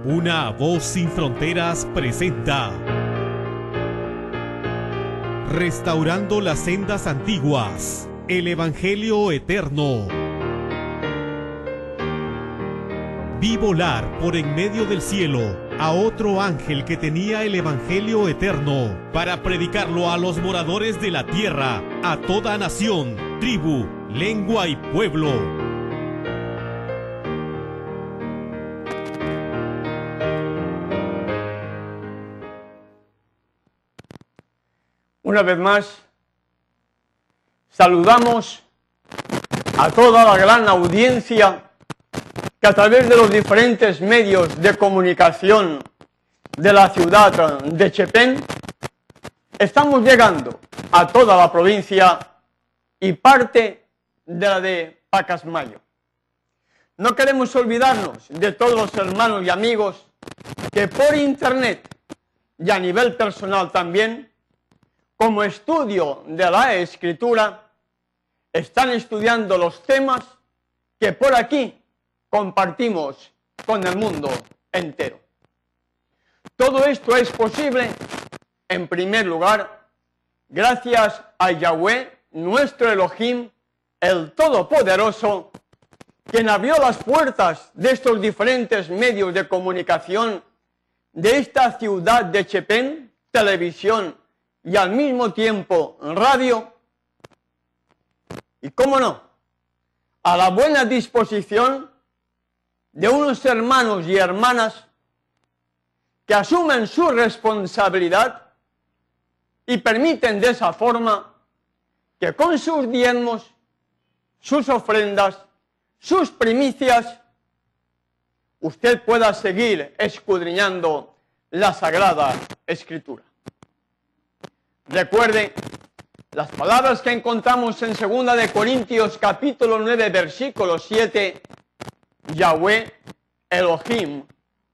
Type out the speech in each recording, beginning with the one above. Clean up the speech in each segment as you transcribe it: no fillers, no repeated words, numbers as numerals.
Una voz sin fronteras presenta Restaurando las sendas antiguas, el Evangelio eterno. Vi volar por en medio del cielo a otro ángel que tenía el Evangelio eterno para predicarlo a los moradores de la tierra, a toda nación, tribu, lengua y pueblo. Una vez más, saludamos a toda la gran audiencia que a través de los diferentes medios de comunicación de la ciudad de Chepén estamos llegando a toda la provincia y parte de la de Pacasmayo. No queremos olvidarnos de todos los hermanos y amigos que por internet y a nivel personal también, como estudio de la Escritura, están estudiando los temas que por aquí compartimos con el mundo entero. Todo esto es posible, en primer lugar, gracias a Yahweh, nuestro Elohim, el Todopoderoso, quien abrió las puertas de estos diferentes medios de comunicación de esta ciudad de Chepén, televisión y al mismo tiempo radio, y cómo no, a la buena disposición de unos hermanos y hermanas que asumen su responsabilidad y permiten de esa forma que con sus diezmos, sus ofrendas, sus primicias, usted pueda seguir escudriñando la Sagrada Escritura. Recuerde las palabras que encontramos en 2 de Corintios capítulo 9 versículo 7, Yahweh Elohim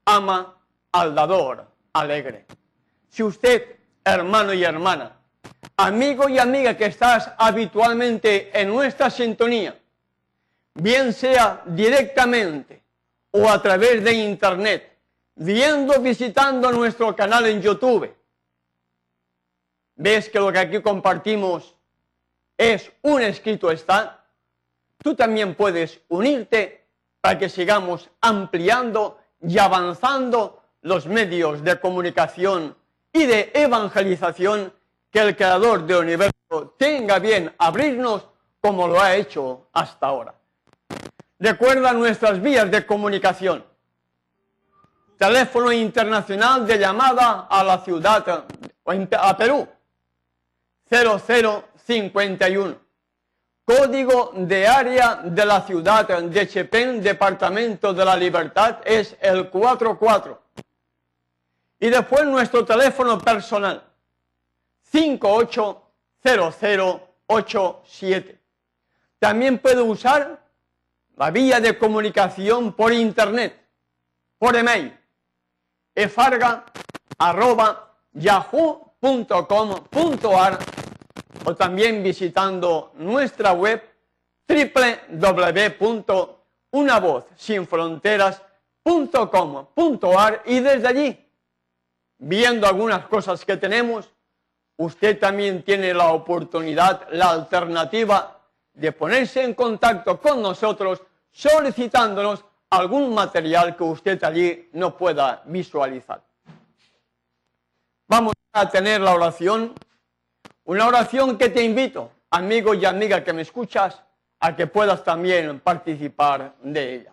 ama al dador alegre. Si usted, hermano y hermana, amigo y amiga que estás habitualmente en nuestra sintonía, bien sea directamente o a través de internet, visitando nuestro canal en YouTube, ves que lo que aquí compartimos es un escrito está, tú también puedes unirte para que sigamos ampliando y avanzando los medios de comunicación y de evangelización que el Creador del universo tenga bien abrirnos como lo ha hecho hasta ahora. Recuerda nuestras vías de comunicación. Teléfono internacional de llamada a la ciudad, a Perú, 0051. Código de área de la ciudad de Chepén, Departamento de la Libertad, es el 44. Y después nuestro teléfono personal, 580087. También puede usar la vía de comunicación por internet, por email, efarga@yahoo.com.ar, o también visitando nuestra web www.unavozsinfronteras.com.ar, y desde allí, viendo algunas cosas que tenemos, usted también tiene la oportunidad, la alternativa de ponerse en contacto con nosotros solicitándonos algún material que usted allí no pueda visualizar. Vamos a tener la oración, una oración que te invito, amigo y amiga que me escuchas, a que puedas también participar de ella.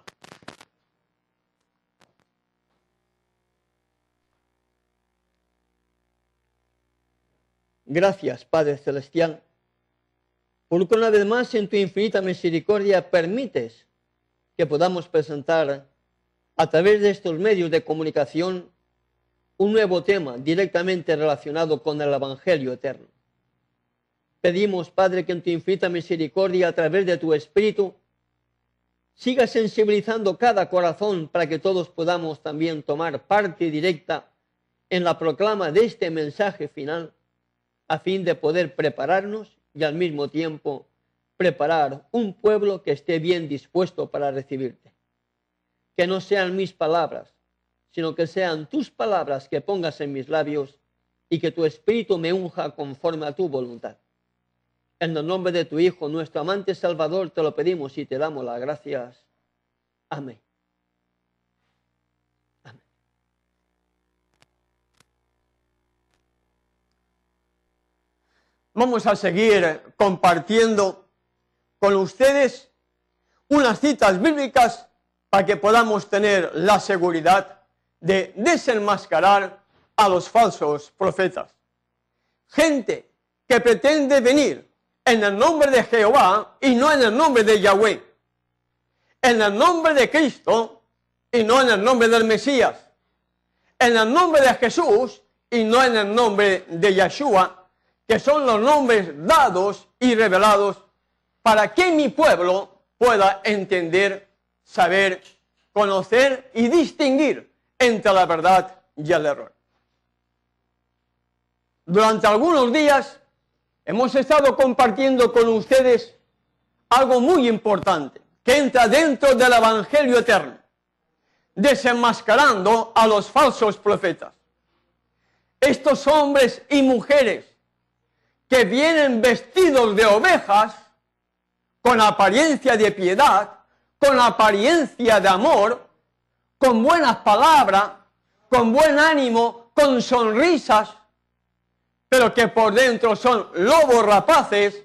Gracias, Padre Celestial, porque una vez más en tu infinita misericordia permites que podamos presentar a través de estos medios de comunicación un nuevo tema directamente relacionado con el Evangelio eterno. Pedimos, Padre, que en tu infinita misericordia, a través de tu Espíritu, sigas sensibilizando cada corazón para que todos podamos también tomar parte directa en la proclama de este mensaje final, a fin de poder prepararnos y al mismo tiempo preparar un pueblo que esté bien dispuesto para recibirte. Que no sean mis palabras, sino que sean tus palabras que pongas en mis labios y que tu Espíritu me unja conforme a tu voluntad. En el nombre de tu Hijo, nuestro amante Salvador, te lo pedimos y te damos las gracias. Amén. Amén. Vamos a seguir compartiendo con ustedes unas citas bíblicas para que podamos tener la seguridad de desenmascarar a los falsos profetas. Gente que pretende venir en el nombre de Jehová y no en el nombre de Yahweh, en el nombre de Cristo y no en el nombre del Mesías, en el nombre de Jesús y no en el nombre de Yeshua, que son los nombres dados y revelados para que mi pueblo pueda entender, saber, conocer y distinguir entre la verdad y el error. Durante algunos días hemos estado compartiendo con ustedes algo muy importante que entra dentro del Evangelio eterno, desenmascarando a los falsos profetas. Estos hombres y mujeres que vienen vestidos de ovejas, con apariencia de piedad, con apariencia de amor, con buenas palabras, con buen ánimo, con sonrisas, pero que por dentro son lobos rapaces,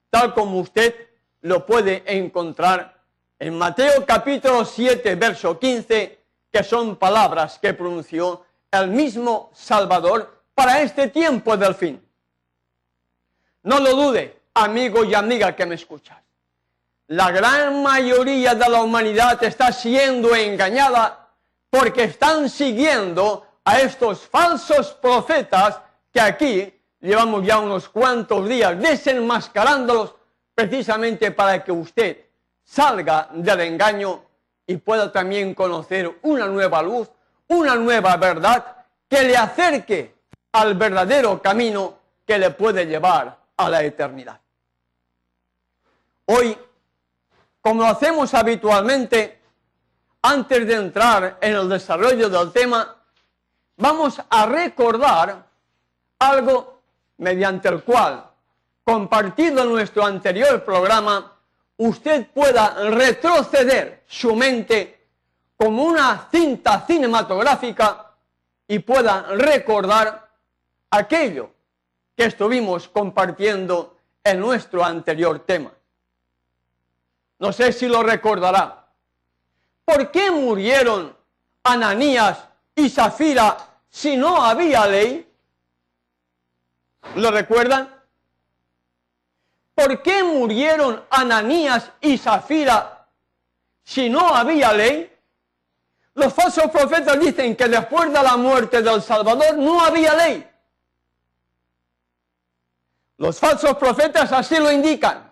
tal como usted lo puede encontrar en Mateo capítulo 7, verso 15, que son palabras que pronunció el mismo Salvador para este tiempo del fin. No lo dude, amigo y amiga que me escuchas. La gran mayoría de la humanidad está siendo engañada porque están siguiendo a estos falsos profetas que aquí llevamos ya unos cuantos días desenmascarándolos precisamente para que usted salga del engaño y pueda también conocer una nueva luz, una nueva verdad que le acerque al verdadero camino que le puede llevar a la eternidad. Hoy, como lo hacemos habitualmente, antes de entrar en el desarrollo del tema, vamos a recordar algo mediante el cual, compartido en nuestro anterior programa, usted pueda retroceder su mente como una cinta cinematográfica y pueda recordar aquello que estuvimos compartiendo en nuestro anterior tema. No sé si lo recordará. ¿Por qué murieron Ananías y Zafira si no había ley? ¿Lo recuerdan? ¿Por qué murieron Ananías y Zafira si no había ley? Los falsos profetas dicen que después de la muerte del Salvador no había ley. Los falsos profetas así lo indican,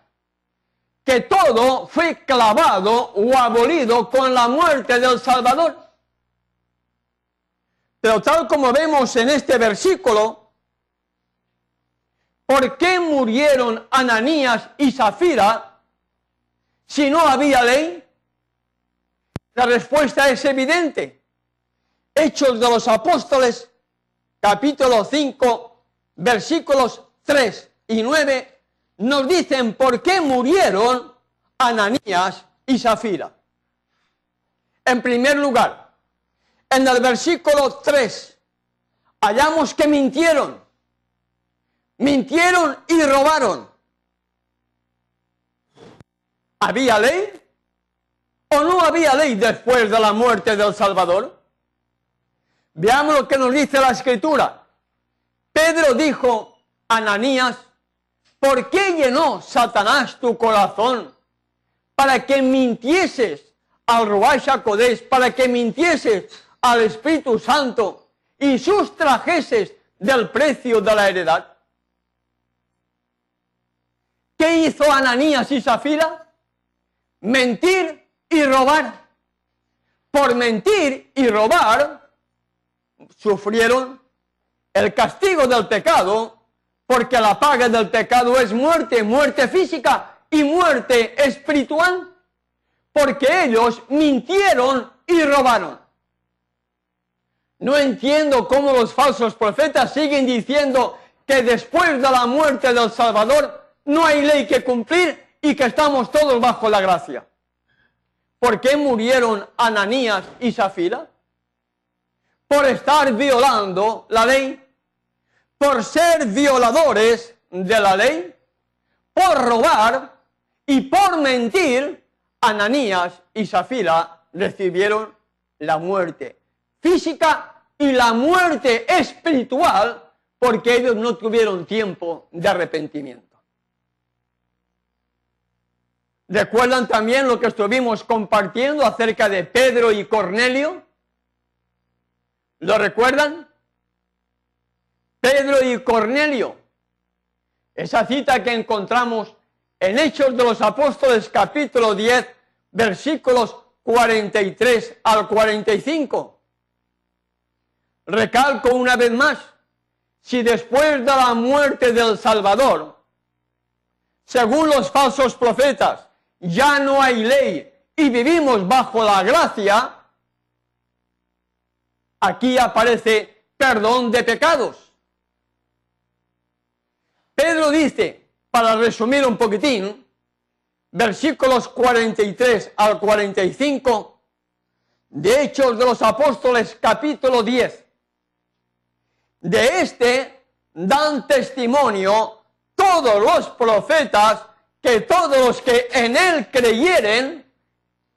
que todo fue clavado o abolido con la muerte del Salvador. Pero tal como vemos en este versículo, ¿por qué murieron Ananías y Zafira si no había ley? La respuesta es evidente. Hechos de los Apóstoles, capítulo 5, versículos 3 y 9, nos dicen por qué murieron Ananías y Zafira. En primer lugar, en el versículo 3, hallamos que mintieron y robaron. ¿Había ley o no había ley después de la muerte del Salvador? Veamos lo que nos dice la Escritura. Pedro dijo a Ananías: ¿por qué llenó Satanás tu corazón para que mintieses al Ruach HaKodesh, para que mintieses al Espíritu Santo y sustrajeses del precio de la heredad? ¿Qué hizo Ananías y Zafira? Mentir y robar. Por mentir y robar sufrieron el castigo del pecado, porque la paga del pecado es muerte, muerte física y muerte espiritual, porque ellos mintieron y robaron. No entiendo cómo los falsos profetas siguen diciendo que después de la muerte del Salvador no hay ley que cumplir y que estamos todos bajo la gracia. ¿Por qué murieron Ananías y Zafira? Por estar violando la ley, por ser violadores de la ley, por robar y por mentir. Ananías y Zafira recibieron la muerte física y la muerte espiritual porque ellos no tuvieron tiempo de arrepentimiento. ¿Recuerdan también lo que estuvimos compartiendo acerca de Pedro y Cornelio? ¿Lo recuerdan? Pedro y Cornelio. Esa cita que encontramos en Hechos de los Apóstoles capítulo 10, versículos 43 al 45. Recalco una vez más, si después de la muerte del Salvador, según los falsos profetas, ya no hay ley y vivimos bajo la gracia, aquí aparece perdón de pecados. Pedro dice, para resumir un poquitín, versículos 43 al 45 de Hechos de los Apóstoles capítulo 10. De este dan testimonio todos los profetas, que todos los que en él creyeren,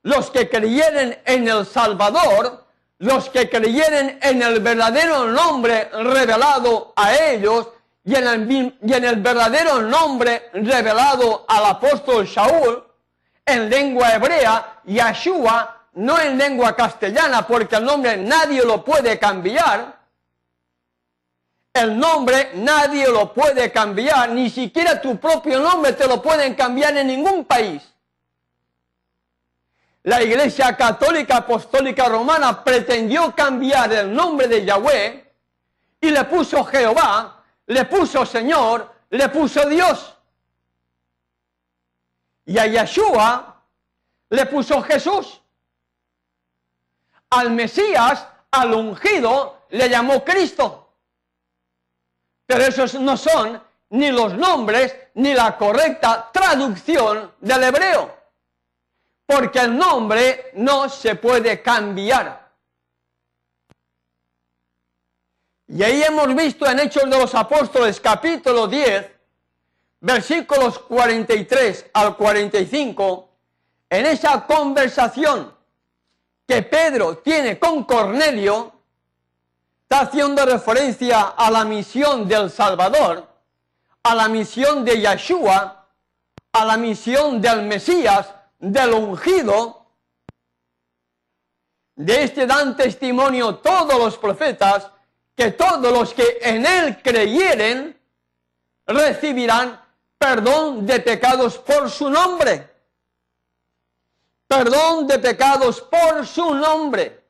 los que creyeren en el Salvador, los que creyeren en el verdadero nombre revelado a ellos y en el verdadero nombre revelado al apóstol Saúl, en lengua hebrea, Yeshua, no en lengua castellana, porque el nombre nadie lo puede cambiar. El nombre nadie lo puede cambiar, ni siquiera tu propio nombre te lo pueden cambiar en ningún país. La Iglesia Católica Apostólica Romana pretendió cambiar el nombre de Yahweh y le puso Jehová, le puso Señor, le puso Dios. Y a Yeshua le puso Jesús. Al Mesías, al ungido, le llamó Cristo. Pero esos no son ni los nombres ni la correcta traducción del hebreo. Porque el nombre no se puede cambiar. Y ahí hemos visto en Hechos de los Apóstoles capítulo 10, versículos 43 al 45, en esa conversación que Pedro tiene con Cornelio, está haciendo referencia a la misión del Salvador, a la misión de Yeshua, a la misión del Mesías, del ungido. De este dan testimonio todos los profetas, que todos los que en él creyeren recibirán perdón de pecados por su nombre. Perdón de pecados por su nombre.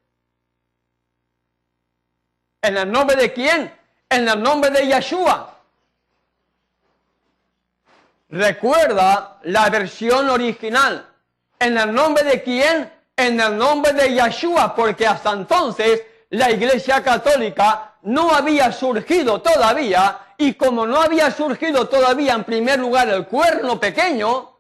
¿En el nombre de quién? En el nombre de Yeshua. Recuerda la versión original. ¿En el nombre de quién? En el nombre de Yeshua, porque hasta entonces la Iglesia Católica no había surgido todavía, y como no había surgido todavía en primer lugar el cuerno pequeño,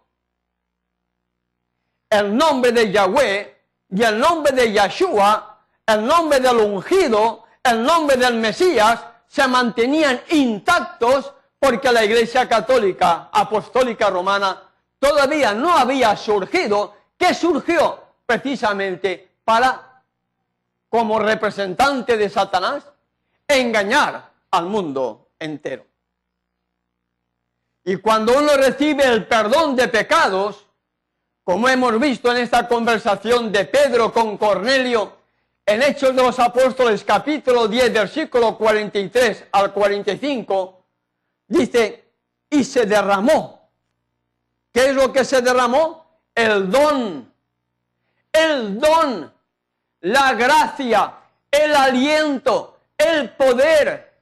el nombre de Yahweh y el nombre de Yeshua, el nombre del ungido, el nombre del Mesías, se mantenían intactos porque la Iglesia Católica Apostólica Romana todavía no había surgido, que surgió precisamente para, como representante de Satanás, engañar al mundo entero. Y cuando uno recibe el perdón de pecados, como hemos visto en esta conversación de Pedro con Cornelio, en Hechos de los Apóstoles capítulo 10, versículo 43 al 45, dice, y se derramó. ¿Qué es lo que se derramó? El don, la gracia, el aliento, el poder.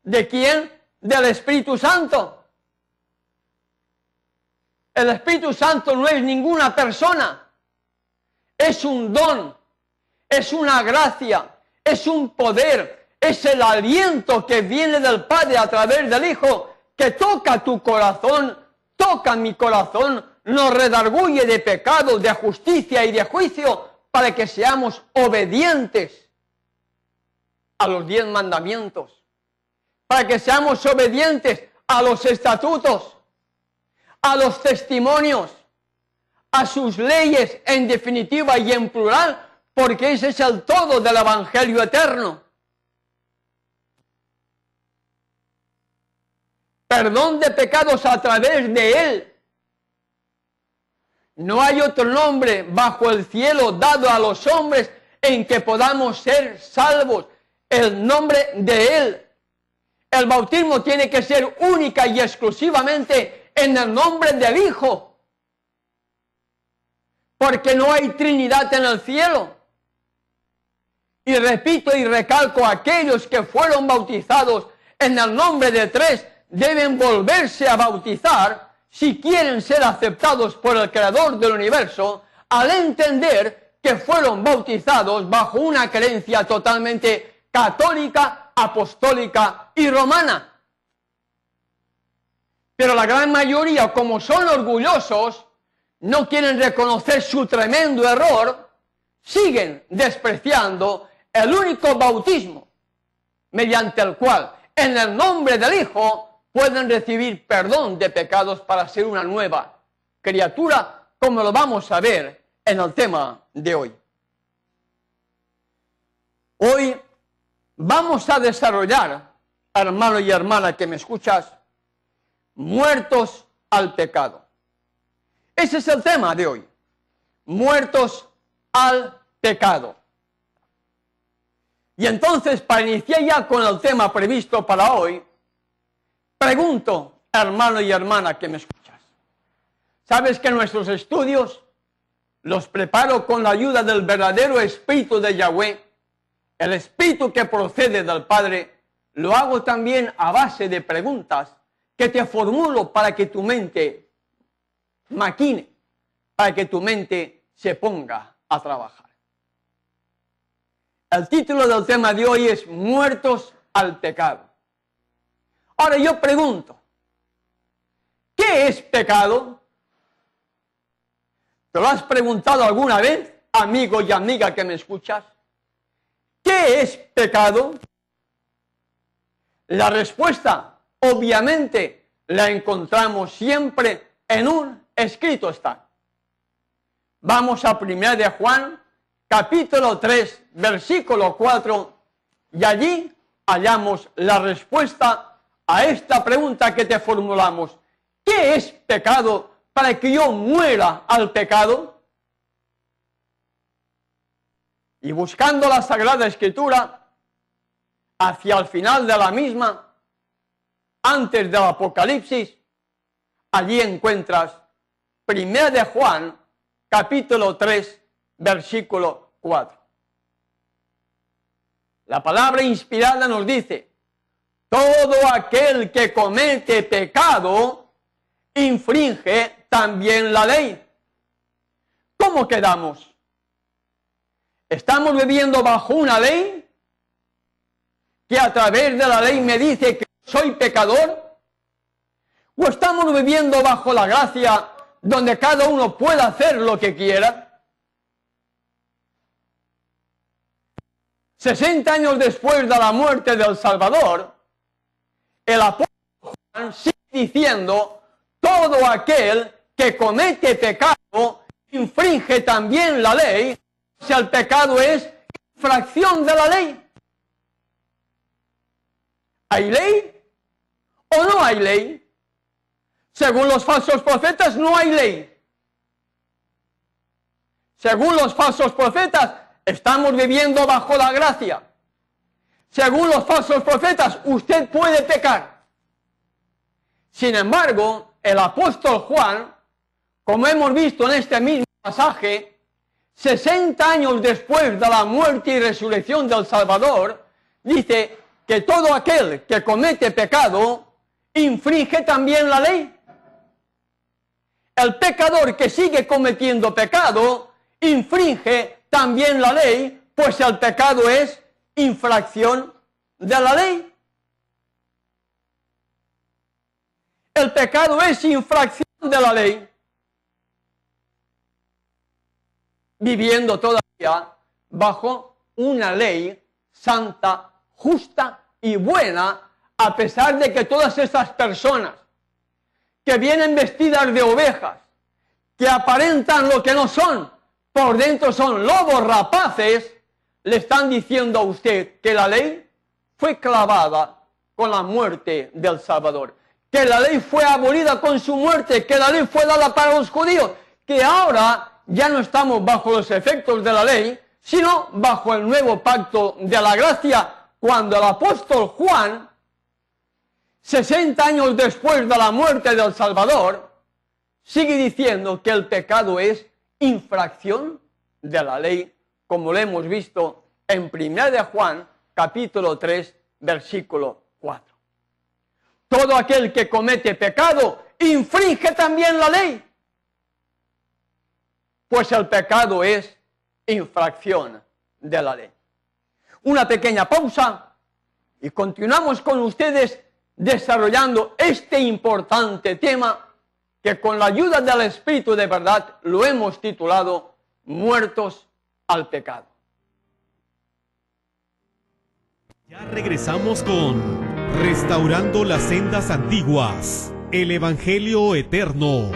¿De quién? Del Espíritu Santo. El Espíritu Santo no es ninguna persona, es un don, es una gracia, es un poder, es el aliento que viene del Padre a través del Hijo, que toca tu corazón, toca mi corazón, nos redarguye de pecado, de justicia y de juicio, para que seamos obedientes a los 10 mandamientos, para que seamos obedientes a los estatutos, a los testimonios, a sus leyes en definitiva y en plural, porque ese es el todo del Evangelio eterno. Perdón de pecados a través de Él. No hay otro nombre bajo el cielo dado a los hombres en que podamos ser salvos. El nombre de Él. El bautismo tiene que ser única y exclusivamente en el nombre del Hijo. Porque no hay Trinidad en el cielo. Y repito y recalco, aquellos que fueron bautizados en el nombre de 3 deben volverse a bautizar si quieren ser aceptados por el Creador del universo, al entender que fueron bautizados bajo una creencia totalmente católica, apostólica y romana. Pero la gran mayoría, como son orgullosos, no quieren reconocer su tremendo error, siguen despreciando el único bautismo mediante el cual, en el nombre del Hijo, pueden recibir perdón de pecados para ser una nueva criatura, como lo vamos a ver en el tema de hoy. Hoy vamos a desarrollar, hermano y hermana que me escuchas, muertos al pecado. Ese es el tema de hoy, muertos al pecado. Y entonces, para iniciar ya con el tema previsto para hoy, pregunto, hermano y hermana que me escuchas, ¿sabes que nuestros estudios los preparo con la ayuda del verdadero Espíritu de Yahweh, el Espíritu que procede del Padre? Lo hago también a base de preguntas que te formulo para que tu mente maquine, para que tu mente se ponga a trabajar. El título del tema de hoy es Muertos al pecado. Ahora yo pregunto, ¿qué es pecado? ¿Te lo has preguntado alguna vez, amigo y amiga que me escuchas? ¿Qué es pecado? La respuesta, obviamente, la encontramos siempre en un escrito está. Vamos a 1 de Juan, capítulo 3, versículo 4, y allí hallamos la respuesta a esta pregunta que te formulamos. ¿Qué es pecado para que yo muera al pecado? Y buscando la Sagrada Escritura, hacia el final de la misma, antes del Apocalipsis, allí encuentras 1 de Juan, capítulo 3, versículo 4. La palabra inspirada nos dice: todo aquel que comete pecado infringe también la ley. ¿Cómo quedamos? ¿Estamos viviendo bajo una ley que a través de la ley me dice que soy pecador? ¿O estamos viviendo bajo la gracia donde cada uno puede hacer lo que quiera? 60 años después de la muerte del Salvador, el apóstol Juan sigue diciendo: todo aquel que comete pecado infringe también la ley, si el pecado es infracción de la ley. ¿Hay ley o no hay ley? Según los falsos profetas, no hay ley. Según los falsos profetas, estamos viviendo bajo la gracia. Según los falsos profetas, usted puede pecar. Sin embargo, el apóstol Juan, como hemos visto en este mismo pasaje, 60 años después de la muerte y resurrección del Salvador, dice que todo aquel que comete pecado infringe también la ley. El pecador que sigue cometiendo pecado infringe también la ley, pues el pecado es infracción de la ley. El pecado es infracción de la ley. Viviendo todavía bajo una ley santa, justa y buena, a pesar de que todas esas personas que vienen vestidas de ovejas, que aparentan lo que no son, por dentro son lobos rapaces, le están diciendo a usted que la ley fue clavada con la muerte del Salvador, que la ley fue abolida con su muerte, que la ley fue dada para los judíos, que ahora ya no estamos bajo los efectos de la ley, sino bajo el nuevo pacto de la gracia, cuando el apóstol Juan, 60 años después de la muerte del Salvador, sigue diciendo que el pecado es infracción de la ley, como lo hemos visto en 1 de Juan, capítulo 3, versículo 4. Todo aquel que comete pecado infringe también la ley, pues el pecado es infracción de la ley. Una pequeña pausa y continuamos con ustedes desarrollando este importante tema que con la ayuda del Espíritu de verdad lo hemos titulado Muertos al pecado. Ya regresamos con Restaurando las sendas antiguas, el Evangelio eterno.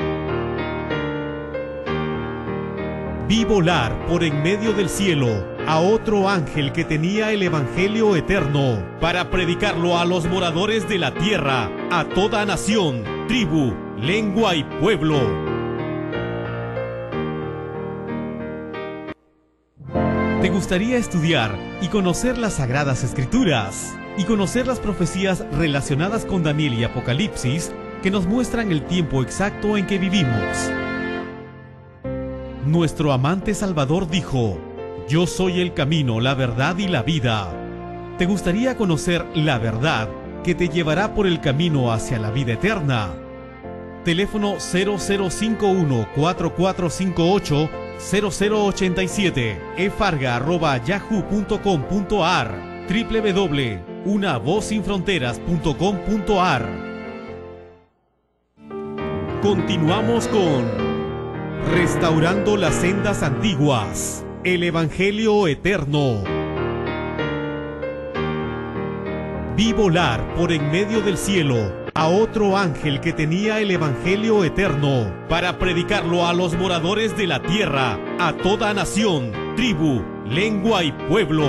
Vi volar por en medio del cielo a otro ángel que tenía el Evangelio eterno para predicarlo a los moradores de la tierra, a toda nación, tribu, lengua y pueblo. ¿Te gustaría estudiar y conocer las Sagradas Escrituras y conocer las profecías relacionadas con Daniel y Apocalipsis que nos muestran el tiempo exacto en que vivimos? Nuestro amante Salvador dijo: yo soy el camino, la verdad y la vida. ¿Te gustaría conocer la verdad que te llevará por el camino hacia la vida eterna? Teléfono 0051-4458-0087, efarga@yahoo.com.ar, www.unavozsinfronteras.com.ar. Continuamos con Restaurando las sendas antiguas, el Evangelio eterno. Vi volar por en medio del cielo a otro ángel que tenía el Evangelio eterno para predicarlo a los moradores de la tierra, a toda nación, tribu, lengua y pueblo.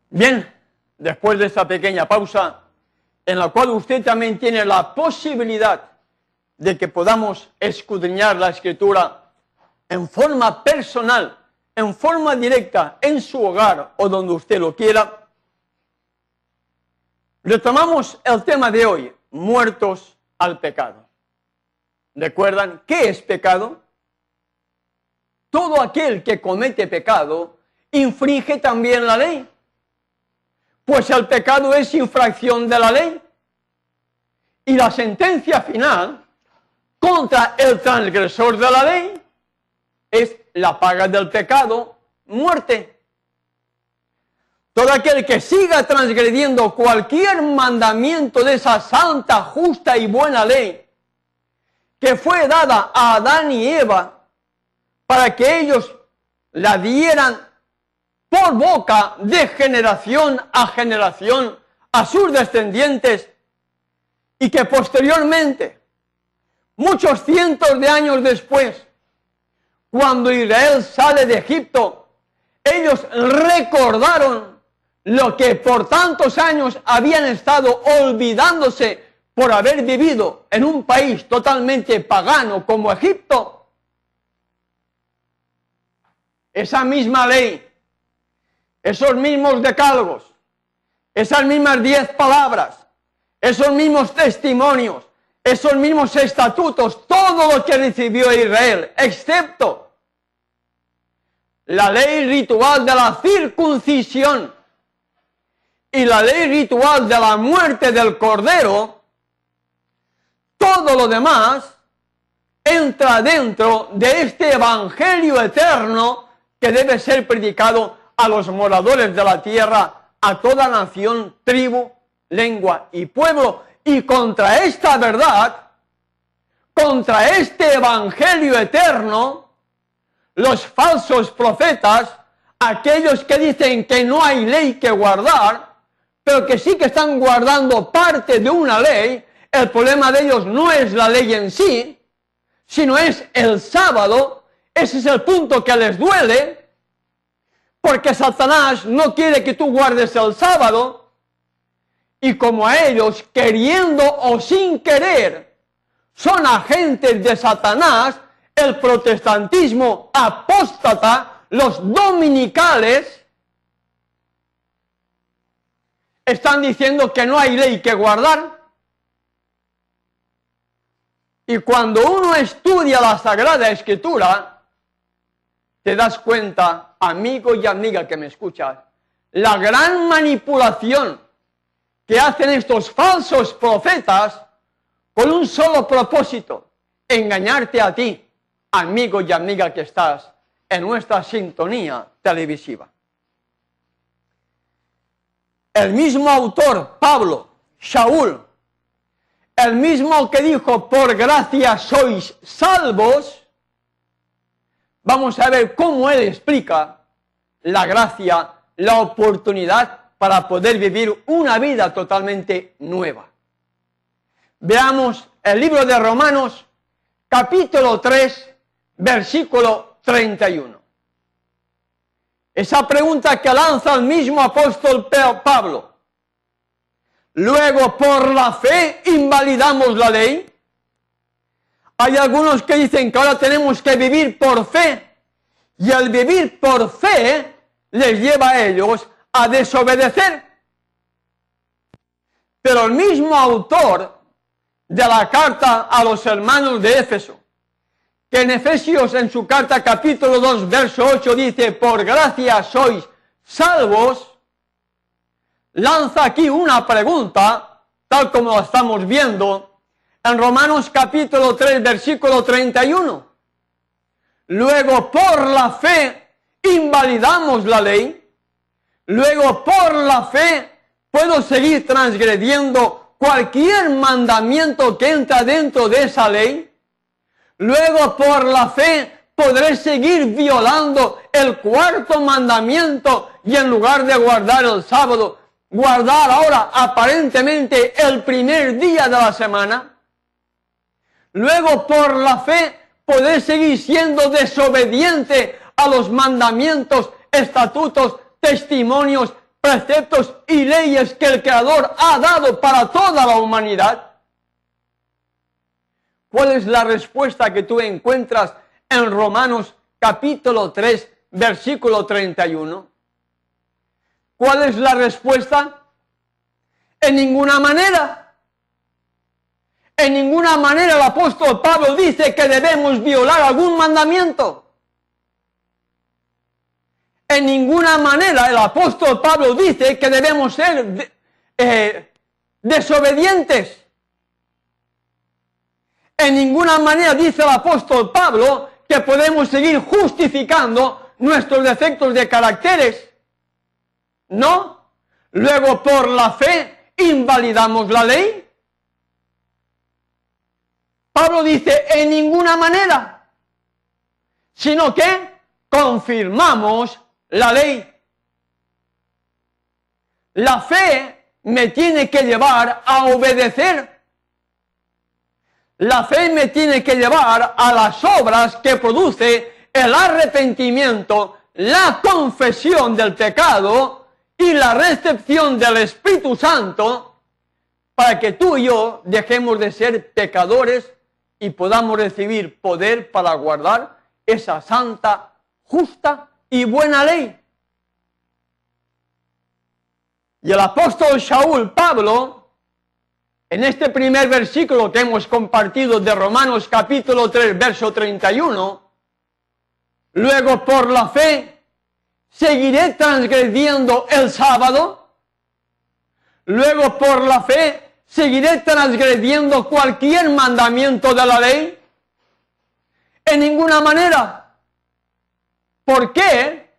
Bien, después de esta pequeña pausa, en la cual usted también tiene la posibilidad de que podamos escudriñar la Escritura en forma personal, en forma directa, en su hogar o donde usted lo quiera, retomamos el tema de hoy, muertos al pecado. ¿Recuerdan qué es pecado? Todo aquel que comete pecado infringe también la ley, pues el pecado es infracción de la ley. Y la sentencia final contra el transgresor de la ley es la paga del pecado, muerte. Todo aquel que siga transgrediendo cualquier mandamiento de esa santa, justa y buena ley que fue dada a Adán y Eva para que ellos la dieran por boca de generación a sus descendientes, y que posteriormente, muchos cientos de años después, cuando Israel sale de Egipto, ellos recordaron lo que por tantos años habían estado olvidándose por haber vivido en un país totalmente pagano como Egipto. Esa misma ley, esos mismos decálogos, esas mismas 10 palabras, esos mismos testimonios, esos mismos estatutos, todo lo que recibió Israel, excepto la ley ritual de la circuncisión y la ley ritual de la muerte del cordero, todo lo demás entra dentro de este evangelio eterno que debe ser predicado a los moradores de la tierra, a toda nación, tribu, lengua y pueblo. Y contra esta verdad, contra este evangelio eterno, los falsos profetas, aquellos que dicen que no hay ley que guardar, pero que sí que están guardando parte de una ley, el problema de ellos no es la ley en sí, sino es el sábado. Ese es el punto que les duele, porque Satanás no quiere que tú guardes el sábado, y como a ellos, queriendo o sin querer, son agentes de Satanás, el protestantismo apóstata, los dominicales, están diciendo que no hay ley que guardar. Y cuando uno estudia la Sagrada Escritura, te das cuenta, amigo y amiga que me escuchas, la gran manipulación que hacen estos falsos profetas con un solo propósito: engañarte a ti, amigo y amiga que estás en nuestra sintonía televisiva. El mismo autor, Pablo, Shaul, el mismo que dijo, por gracia sois salvos, vamos a ver cómo él explica la gracia, la oportunidad para poder vivir una vida totalmente nueva. Veamos el libro de Romanos, capítulo 3, versículo 31. Esa pregunta que lanza el mismo apóstol Pablo. Luego, ¿por la fe invalidamos la ley? Hay algunos que dicen que ahora tenemos que vivir por fe, y el vivir por fe les lleva a ellos a desobedecer. Pero el mismo autor de la carta a los hermanos de Éfeso, que en Efesios, en su carta capítulo 2, verso 8, dice, por gracia sois salvos, lanza aquí una pregunta, tal como lo estamos viendo, en Romanos capítulo 3, versículo 31. Luego, por la fe, invalidamos la ley. Luego, por la fe, puedo seguir transgrediendo cualquier mandamiento que entra dentro de esa ley. Luego, por la fe, podré seguir violando el cuarto mandamiento y en lugar de guardar el sábado, guardar ahora aparentemente el primer día de la semana. Luego, por la fe, podré seguir siendo desobediente a los mandamientos, estatutos, testimonios, preceptos y leyes que el Creador ha dado para toda la humanidad. ¿Cuál es la respuesta que tú encuentras en Romanos capítulo 3, versículo 31? ¿Cuál es la respuesta? En ninguna manera. En ninguna manera el apóstol Pablo dice que debemos violar algún mandamiento. En ninguna manera el apóstol Pablo dice que debemos ser desobedientes. En ninguna manera dice el apóstol Pablo que podemos seguir justificando nuestros defectos de caracteres. No. Luego, por la fe, invalidamos la ley. Pablo dice, en ninguna manera, sino que confirmamos la ley. La fe me tiene que llevar a obedecer. La fe me tiene que llevar a las obras que produce el arrepentimiento, la confesión del pecado y la recepción del Espíritu Santo, para que tú y yo dejemos de ser pecadores y podamos recibir poder para guardar esa santa, justa y buena ley. Y el apóstol Shaul, Pablo, en este primer versículo que hemos compartido de Romanos capítulo 3, verso 31, luego por la fe, ¿seguiré transgrediendo el sábado? Luego por la fe, ¿seguiré transgrediendo cualquier mandamiento de la ley? En ninguna manera. ¿Por qué?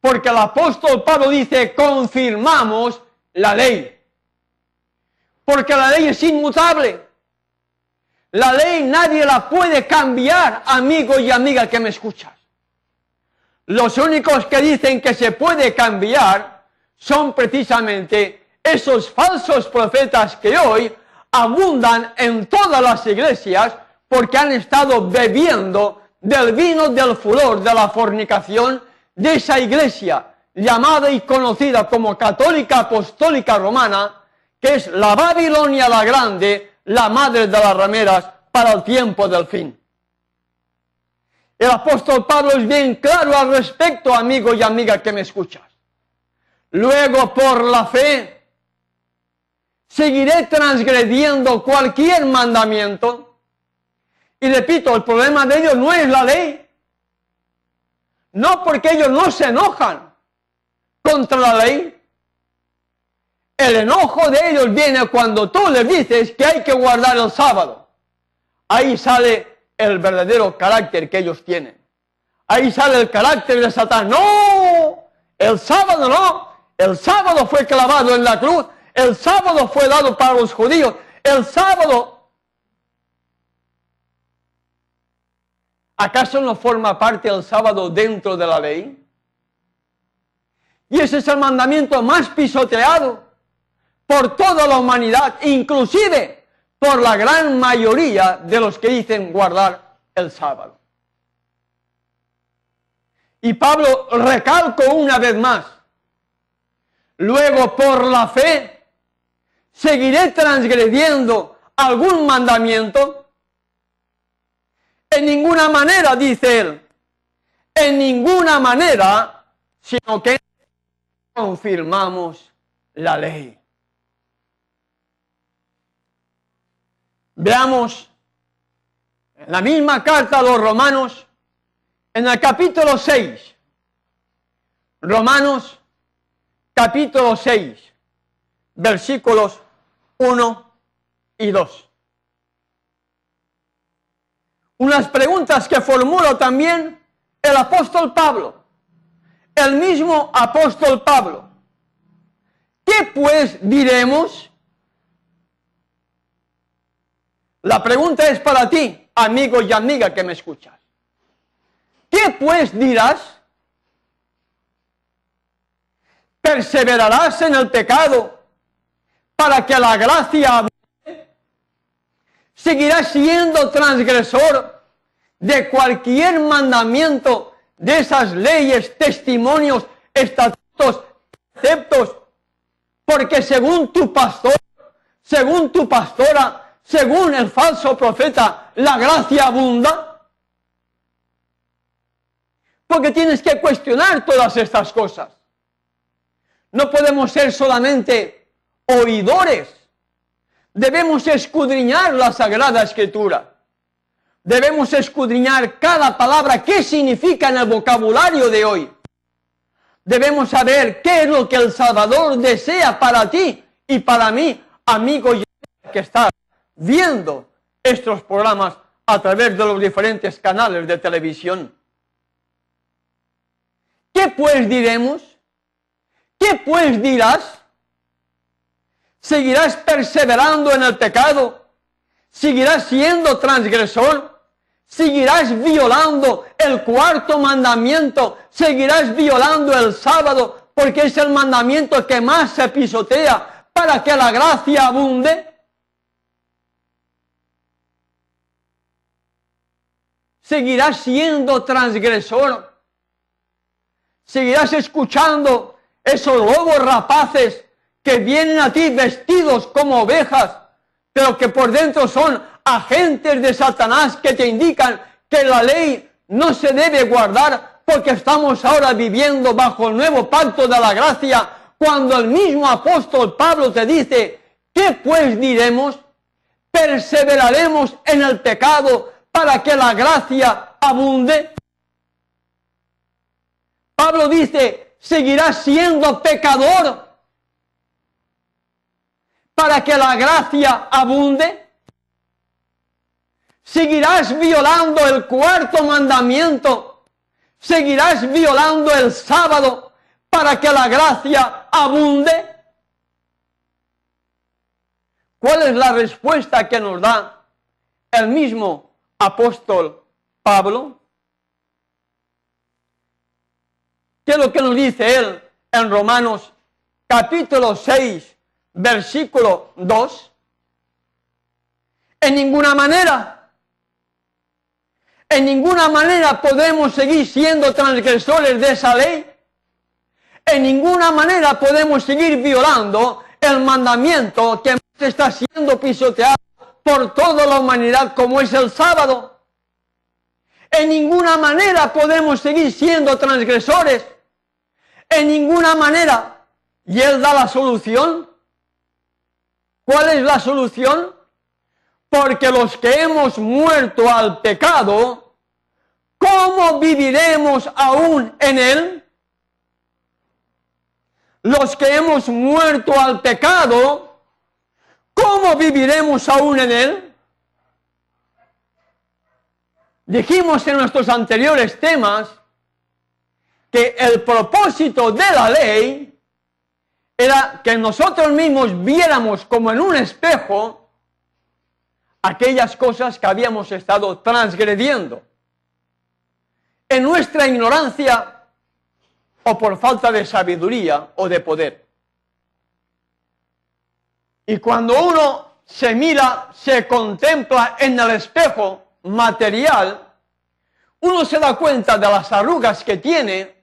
Porque el apóstol Pablo dice, confirmamos la ley. Porque la ley es inmutable. La ley nadie la puede cambiar, amigo y amiga que me escuchas. Los únicos que dicen que se puede cambiar son precisamente esos falsos profetas que hoy abundan en todas las iglesias porque han estado bebiendo del vino del furor de la fornicación de esa iglesia llamada y conocida como Católica Apostólica Romana, que es la Babilonia la Grande, la madre de las rameras para el tiempo del fin. El apóstol Pablo es bien claro al respecto, amigo y amiga que me escuchas. Luego, por la fe, seguiré transgrediendo cualquier mandamiento. Y repito, el problema de ellos no es la ley. No, porque ellos no se enojan contra la ley. El enojo de ellos viene cuando tú les dices que hay que guardar el sábado. Ahí sale el verdadero carácter que ellos tienen. Ahí sale el carácter de Satán. ¡No! El sábado no. El sábado fue clavado en la cruz. El sábado fue dado para los judíos. El sábado. ¿Acaso no forma parte el sábado dentro de la ley? Y ese es el mandamiento más pisoteado por toda la humanidad, inclusive por la gran mayoría de los que dicen guardar el sábado. Y Pablo recalcó una vez más, luego por la fe, seguiré transgrediendo algún mandamiento. En ninguna manera, dice él, en ninguna manera, sino que confirmamos la ley. Veamos en la misma carta a los Romanos, en el capítulo 6. Romanos, capítulo 6, versículos 1 y 2. Unas preguntas que formuló también el apóstol Pablo, el mismo apóstol Pablo. ¿Qué pues diremos? La pregunta es para ti, amigo y amiga que me escuchas. ¿Qué pues dirás? ¿Perseverarás en el pecado para que la gracia abunde? ¿Seguirás siendo transgresor de cualquier mandamiento de esas leyes, testimonios, estatutos, preceptos? Porque según tu pastor, según tu pastora, según el falso profeta, la gracia abunda. Porque tienes que cuestionar todas estas cosas. No podemos ser solamente oidores. Debemos escudriñar la Sagrada Escritura. Debemos escudriñar cada palabra, qué significa en el vocabulario de hoy. Debemos saber qué es lo que el Salvador desea para ti y para mí, amigo y amiga que estás viendo estos programas a través de los diferentes canales de televisión. ¿Qué pues diremos? ¿Qué pues dirás? ¿Seguirás perseverando en el pecado? ¿Seguirás siendo transgresor? ¿Seguirás violando el cuarto mandamiento? ¿Seguirás violando el sábado? Porque es el mandamiento que más se pisotea para que la gracia abunde. ¿Seguirás siendo transgresor? ¿Seguirás escuchando esos lobos rapaces que vienen a ti vestidos como ovejas, pero que por dentro son agentes de Satanás que te indican que la ley no se debe guardar porque estamos ahora viviendo bajo el nuevo pacto de la gracia, cuando el mismo apóstol Pablo te dice, ¿qué pues diremos? ¿Perseveraremos en el pecado para que la gracia abunde? Pablo dice, ¿seguirás siendo pecador para que la gracia abunde? seguirás violando el cuarto mandamiento, seguirás violando el sábado para que la gracia abunde. ¿Cuál es la respuesta que nos da el mismo apóstol Pablo? ¿Qué es lo que nos dice él en Romanos capítulo 6, versículo 2? En ninguna manera podemos seguir siendo transgresores de esa ley. En ninguna manera podemos seguir violando el mandamiento que está siendo pisoteado por toda la humanidad como es el sábado. En ninguna manera podemos seguir siendo transgresores. En ninguna manera. Y él da la solución. ¿Cuál es la solución? Porque los que hemos muerto al pecado, ¿cómo viviremos aún en él? Los que hemos muerto al pecado, ¿cómo viviremos aún en él? Dijimos en nuestros anteriores temas que el propósito de la ley era que nosotros mismos viéramos como en un espejo aquellas cosas que habíamos estado transgrediendo en nuestra ignorancia o por falta de sabiduría o de poder. Y cuando uno se mira, se contempla en el espejo material, uno se da cuenta de las arrugas que tiene,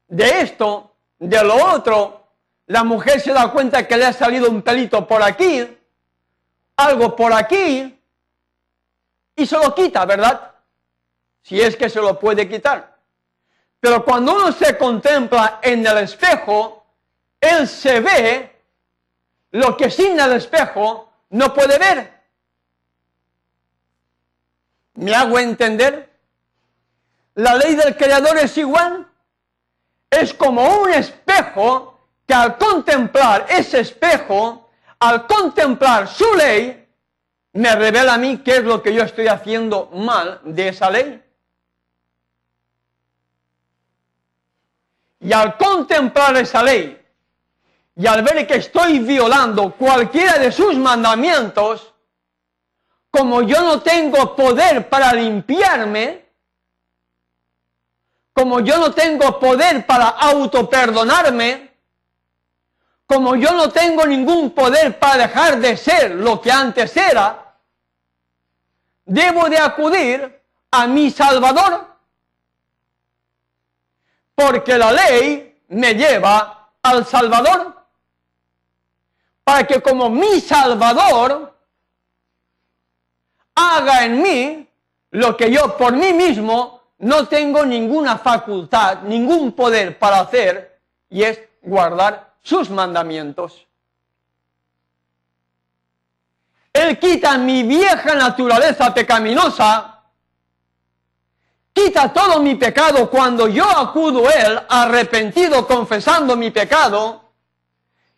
de esto, de lo otro. La mujer se da cuenta que le ha salido un pelito por aquí, algo por aquí, y se lo quita, ¿verdad? Si es que se lo puede quitar. Pero cuando uno se contempla en el espejo, él se ve lo que sin el espejo no puede ver. ¿Me hago entender? La ley del Creador es igual. Es como un espejo que al contemplar ese espejo, al contemplar su ley, me revela a mí qué es lo que yo estoy haciendo mal de esa ley. Y al contemplar esa ley, y al ver que estoy violando cualquiera de sus mandamientos, como yo no tengo poder para limpiarme, como yo no tengo poder para autoperdonarme, como yo no tengo ningún poder para dejar de ser lo que antes era, debo de acudir a mi Salvador, porque la ley me lleva al Salvador, para que como mi Salvador haga en mí lo que yo por mí mismo no tengo ninguna facultad, ningún poder para hacer, y es guardar sus mandamientos. Él quita mi vieja naturaleza pecaminosa, quita todo mi pecado cuando yo acudo a Él arrepentido, confesando mi pecado,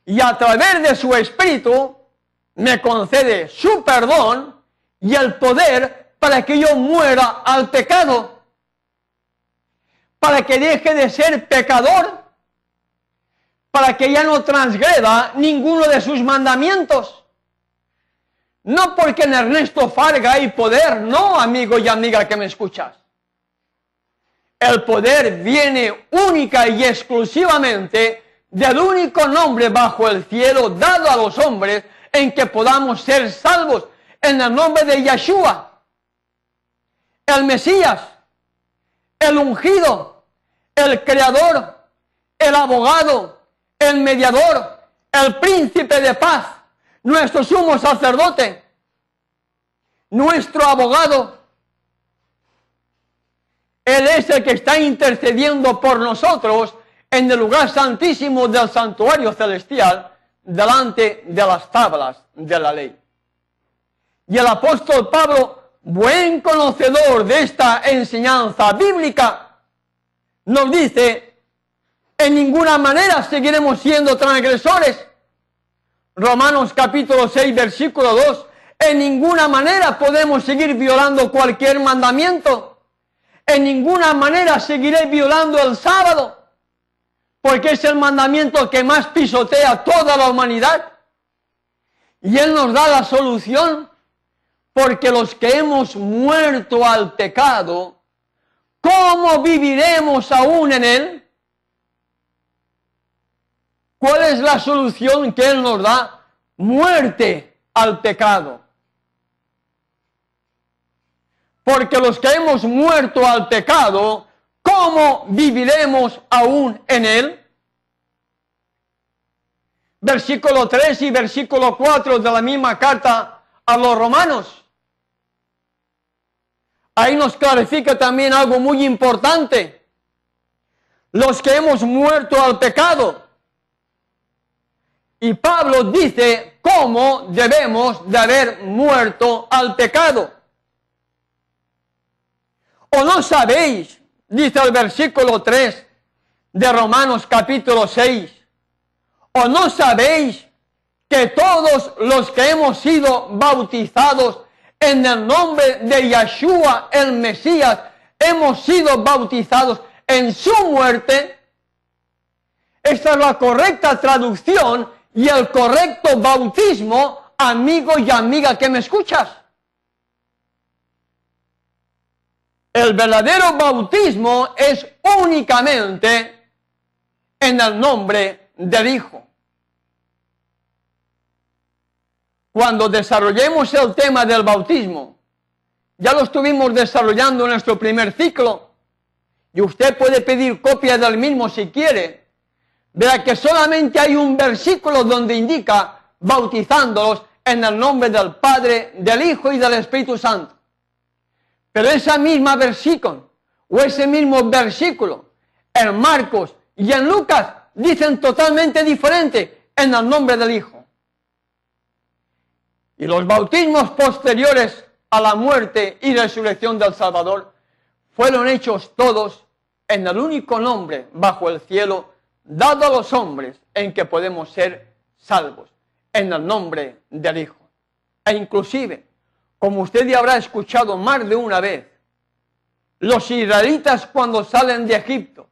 y a través de su Espíritu me concede su perdón y el poder para que yo muera al pecado, para que deje de ser pecador, para que ya no transgreda ninguno de sus mandamientos. No porque en Ernesto Farga hay poder, no, amigo y amiga que me escuchas. El poder viene única y exclusivamente del único nombre bajo el cielo dado a los hombres en que podamos ser salvos, en el nombre de Yeshua, el Mesías, el ungido, el creador, el abogado, el mediador, el príncipe de paz, nuestro sumo sacerdote, nuestro abogado. Él es el que está intercediendo por nosotros en el lugar santísimo del santuario celestial, delante de las tablas de la ley. Y el apóstol Pablo, buen conocedor de esta enseñanza bíblica, nos dice: en ninguna manera seguiremos siendo transgresores. Romanos capítulo 6, versículo 2, En ninguna manera podemos seguir violando cualquier mandamiento. En ninguna manera seguiré violando el sábado, porque es el mandamiento que más pisotea toda la humanidad. Y Él nos da la solución, porque los que hemos muerto al pecado, ¿cómo viviremos aún en él? ¿Cuál es la solución que Él nos da? Muerte al pecado. Porque los que hemos muerto al pecado, ¿cómo viviremos aún en él? Versículo 3 y versículo 4 de la misma carta a los romanos. Ahí nos clarifica también algo muy importante. Los que hemos muerto al pecado. Y Pablo dice cómo debemos de haber muerto al pecado. ¿O no sabéis, dice el versículo 3 de Romanos capítulo 6, o no sabéis que todos los que hemos sido bautizados en el nombre de Yeshua el Mesías, hemos sido bautizados en su muerte? Esta es la correcta traducción y el correcto bautismo, amigo y amiga que me escuchas. El verdadero bautismo es únicamente en el nombre del Hijo. Cuando desarrollemos el tema del bautismo, ya lo estuvimos desarrollando en nuestro primer ciclo, y usted puede pedir copia del mismo si quiere. Verá que solamente hay un versículo donde indica bautizándolos en el nombre del Padre, del Hijo y del Espíritu Santo. Pero esa misma versículo, o ese mismo versículo, en Marcos y en Lucas, dicen totalmente diferente en el nombre del Hijo. Y los bautismos posteriores a la muerte y resurrección del Salvador fueron hechos todos en el único nombre bajo el cielo dado a los hombres en que podemos ser salvos, en el nombre del Hijo. E inclusive, como usted ya habrá escuchado más de una vez, los israelitas cuando salen de Egipto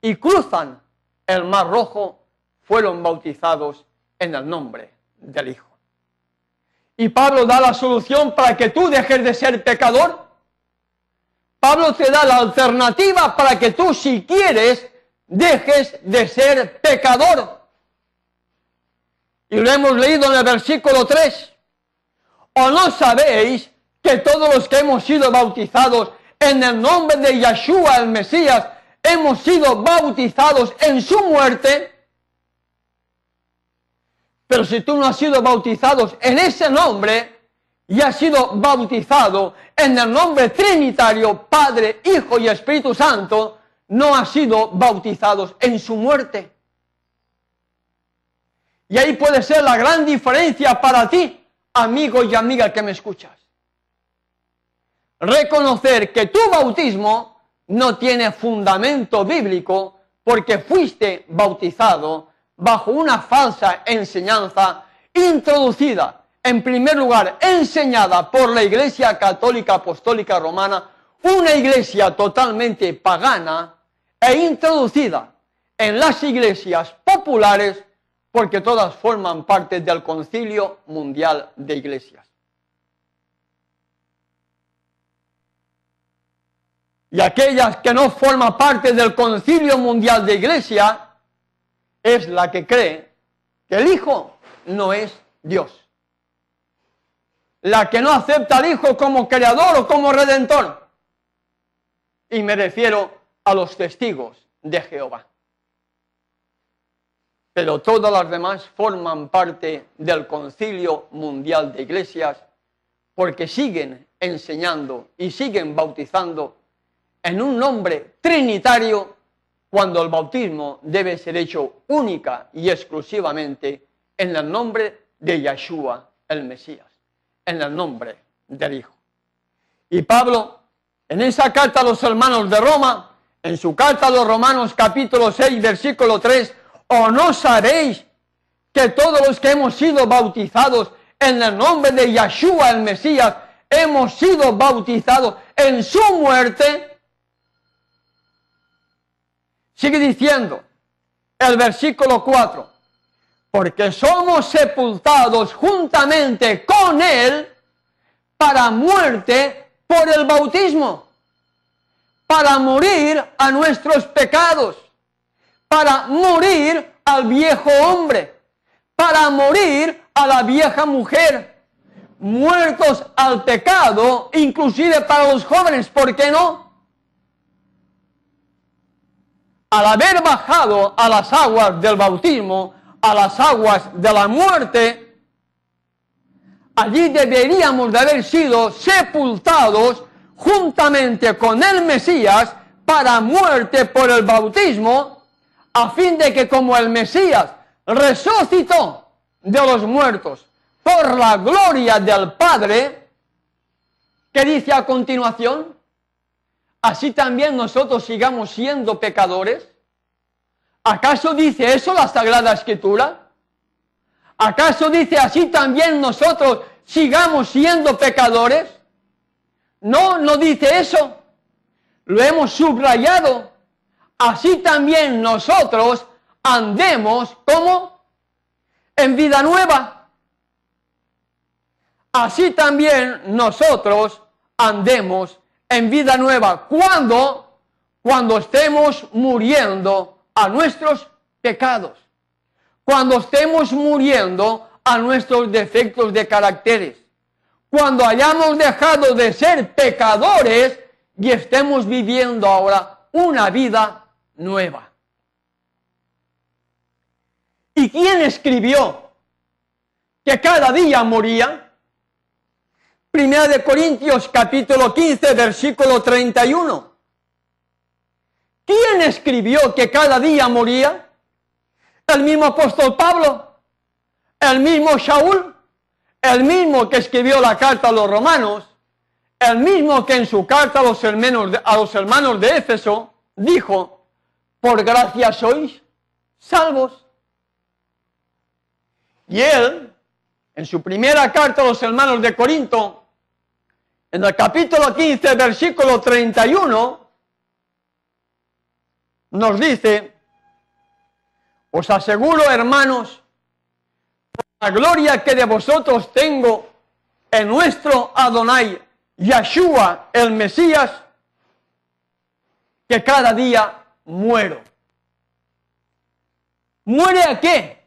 y cruzan el Mar Rojo, fueron bautizados en el nombre del Hijo. Y Pablo da la solución para que tú dejes de ser pecador. Pablo te da la alternativa para que tú, si quieres, dejes de ser pecador. Y lo hemos leído en el versículo 3. ¿O no sabéis que todos los que hemos sido bautizados en el nombre de Yeshua el Mesías, hemos sido bautizados en su muerte? Pero si tú no has sido bautizado en ese nombre, y has sido bautizado en el nombre trinitario, Padre, Hijo y Espíritu Santo, no has sido bautizados en su muerte. Y ahí puede ser la gran diferencia para ti, amigo y amiga que me escuchas. Reconocer que tu bautismo no tiene fundamento bíblico porque fuiste bautizado bajo una falsa enseñanza introducida, en primer lugar, enseñada por la Iglesia Católica Apostólica Romana, una iglesia totalmente pagana, e introducida en las iglesias populares porque todas forman parte del Concilio Mundial de Iglesias. Y aquellas que no forman parte del Concilio Mundial de Iglesias es la que cree que el Hijo no es Dios. La que no acepta al Hijo como Creador o como Redentor. Y me refiero a los testigos de Jehová. Pero todas las demás forman parte del Concilio Mundial de Iglesias porque siguen enseñando y siguen bautizando en un nombre trinitario cuando el bautismo debe ser hecho única y exclusivamente en el nombre de Yeshua el Mesías, en el nombre del Hijo. Y Pablo, en esa carta a los hermanos de Roma, en su carta a los Romanos capítulo 6, versículo 3, ¿o no sabéis que todos los que hemos sido bautizados en el nombre de Yeshua el Mesías, hemos sido bautizados en su muerte. Sigue diciendo el versículo 4, porque somos sepultados juntamente con Él para muerte por el bautismo, para morir a nuestros pecados, para morir al viejo hombre, para morir a la vieja mujer, muertos al pecado, inclusive para los jóvenes, ¿por qué no? Al haber bajado a las aguas del bautismo, a las aguas de la muerte, allí deberíamos de haber sido sepultados juntamente con el Mesías para muerte por el bautismo, a fin de que como el Mesías resucitó de los muertos por la gloria del Padre, ¿qué dice a continuación? Así también nosotros sigamos siendo pecadores. ¿Acaso dice eso la Sagrada Escritura? ¿Acaso dice así también nosotros sigamos siendo pecadores? No, no dice eso. Lo hemos subrayado. Así también nosotros andemos como en vida nueva. Así también nosotros andemos en vida nueva. ¿Cuándo? Cuando estemos muriendo a nuestros pecados. Cuando estemos muriendo a nuestros defectos de caracteres. Cuando hayamos dejado de ser pecadores y estemos viviendo ahora una vida nueva. ¿Y quién escribió que cada día moría? Primera de Corintios capítulo 15 versículo 31. ¿Quién escribió que cada día moría? El mismo apóstol Pablo, el mismo Shaul, el mismo que escribió la carta a los romanos, el mismo que en su carta a los hermanos de Éfeso dijo, por gracia sois salvos. Y él, en su primera carta a los hermanos de Corinto, en el capítulo 15, versículo 31, nos dice, os aseguro, hermanos, por la gloria que de vosotros tengo en nuestro Adonai, Yeshua, el Mesías, que cada día muero. ¿Muere a qué?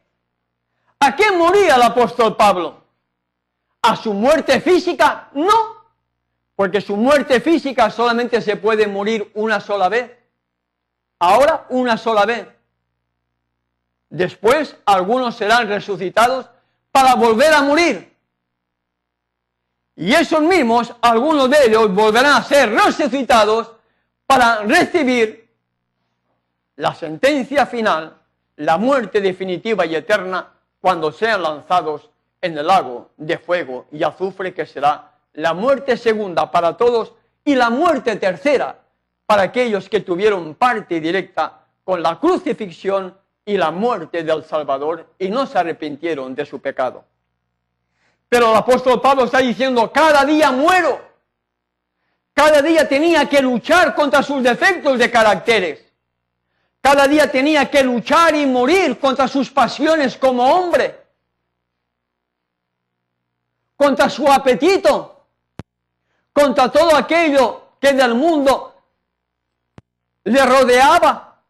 ¿A qué moría el apóstol Pablo? ¿A su muerte física? No, porque su muerte física solamente se puede morir una sola vez. Ahora una sola vez. Después algunos serán resucitados para volver a morir. Y esos mismos, algunos de ellos volverán a ser resucitados para recibir la sentencia final, la muerte definitiva y eterna, cuando sean lanzados en el lago de fuego y azufre, que será la muerte segunda para todos y la muerte tercera para aquellos que tuvieron parte directa con la crucifixión y la muerte del Salvador y no se arrepintieron de su pecado. Pero el apóstol Pablo está diciendo, cada día muero. Cada día tenía que luchar contra sus defectos de caracteres. Cada día tenía que luchar y morir contra sus pasiones como hombre. Contra su apetito. Contra todo aquello que del mundo le rodeaba.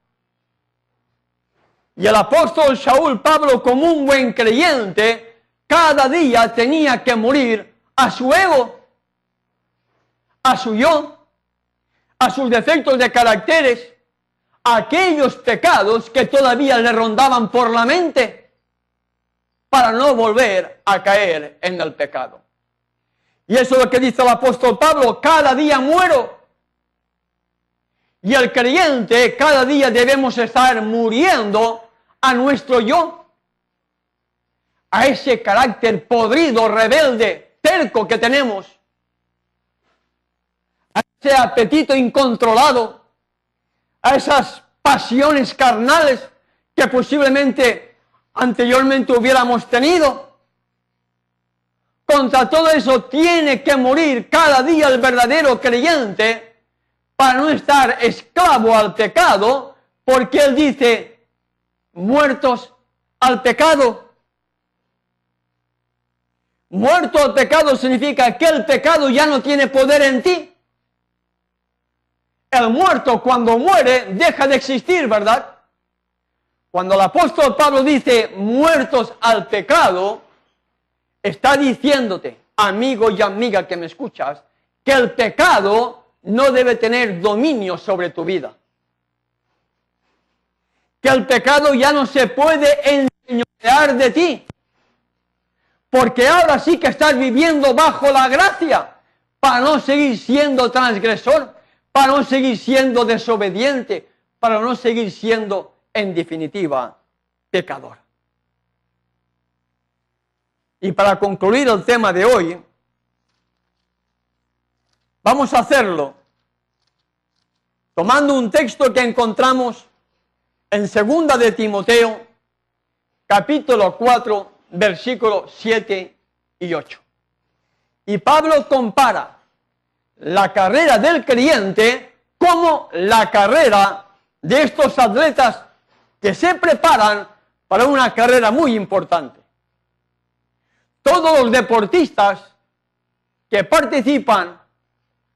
Y el apóstol Shaul Pablo, como un buen creyente, cada día tenía que morir a su ego, a su yo, a sus defectos de caracteres, a aquellos pecados que todavía le rondaban por la mente, para no volver a caer en el pecado. Y eso es lo que dice el apóstol Pablo, cada día muero. Y el creyente, cada día debemos estar muriendo a nuestro yo, a ese carácter podrido, rebelde, terco que tenemos, a ese apetito incontrolado, a esas pasiones carnales que posiblemente anteriormente hubiéramos tenido, Contra todo eso tiene que morir cada día el verdadero creyente para no estar esclavo al pecado, porque él dice, muertos al pecado. Muerto al pecado significa que el pecado ya no tiene poder en ti. El muerto cuando muere deja de existir, ¿verdad? Cuando el apóstol Pablo dice muertos al pecado, está diciéndote, amigo y amiga que me escuchas, que el pecado no debe tener dominio sobre tu vida. Que el pecado ya no se puede enseñorear de ti. Porque ahora sí que estás viviendo bajo la gracia, para no seguir siendo transgresor, para no seguir siendo desobediente, para no seguir siendo, en definitiva, pecador. Y para concluir el tema de hoy, vamos a hacerlo tomando un texto que encontramos en 2 de Timoteo, capítulo 4, versículos 7 y 8. Y Pablo compara la carrera del creyente como la carrera de estos atletas que se preparan para una carrera muy importante. Todos los deportistas que participan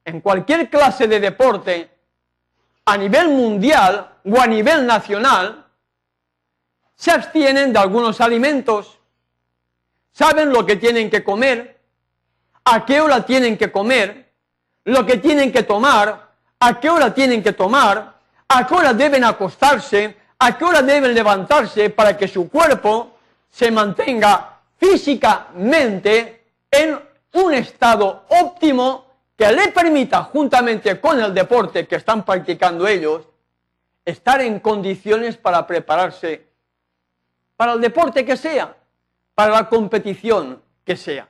en cualquier clase de deporte a nivel mundial o a nivel nacional se abstienen de algunos alimentos, saben lo que tienen que comer, a qué hora tienen que comer, lo que tienen que tomar, a qué hora tienen que tomar, a qué hora deben acostarse, a qué hora deben levantarse para que su cuerpo se mantenga físicamente en un estado óptimo que le permita, juntamente con el deporte que están practicando ellos, estar en condiciones para prepararse para el deporte que sea, para la competición que sea.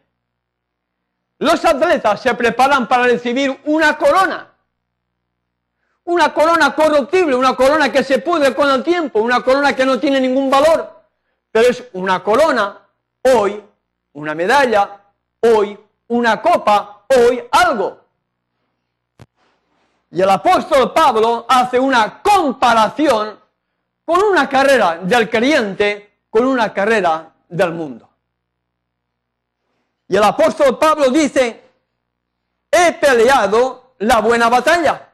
Los atletas se preparan para recibir una corona corruptible, una corona que se pudre con el tiempo, una corona que no tiene ningún valor, pero es una corona, hoy una medalla, hoy una copa, hoy algo. Y el apóstol Pablo hace una comparación con una carrera del creyente, con una carrera del mundo. Y el apóstol Pablo dice, he peleado la buena batalla.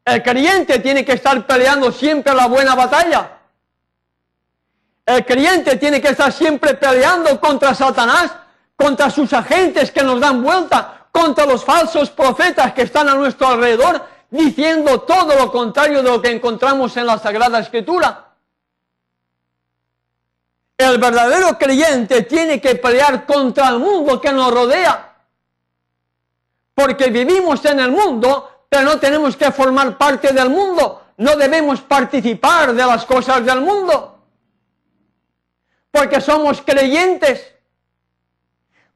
El creyente tiene que estar peleando siempre la buena batalla. El creyente tiene que estar siempre peleando contra Satanás, contra sus agentes que nos dan vuelta, contra los falsos profetas que están a nuestro alrededor, diciendo todo lo contrario de lo que encontramos en la Sagrada Escritura. El verdadero creyente tiene que pelear contra el mundo que nos rodea. Porque vivimos en el mundo, pero no tenemos que formar parte del mundo. No debemos participar de las cosas del mundo. Porque somos creyentes.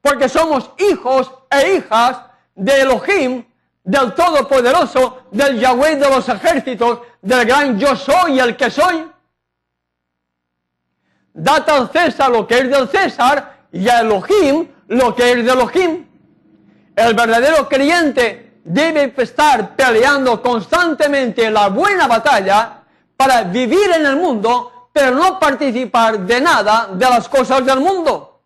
Porque somos hijos e hijas de Elohim, del Todopoderoso, del Yahweh de los ejércitos, del gran yo soy el que soy. Dad al César lo que es del César y a Elohim lo que es de Elohim. El verdadero creyente debe estar peleando constantemente la buena batalla para vivir en el mundo, pero no participar de nada de las cosas del mundo.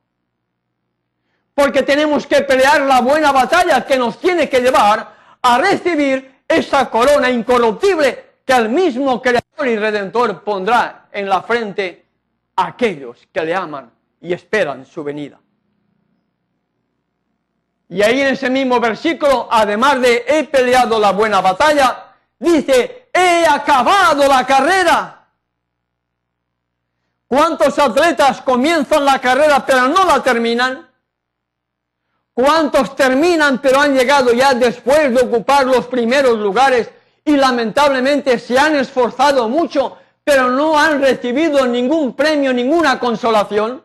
Porque tenemos que pelear la buena batalla que nos tiene que llevar a recibir esa corona incorruptible que el mismo Creador y Redentor pondrá en la frente a aquellos que le aman y esperan su venida. Y ahí en ese mismo versículo, además de he peleado la buena batalla, dice, he acabado la carrera. ¿Cuántos atletas comienzan la carrera pero no la terminan? ¿Cuántos terminan pero han llegado ya después de ocupar los primeros lugares y lamentablemente se han esforzado mucho pero no han recibido ningún premio, ninguna consolación?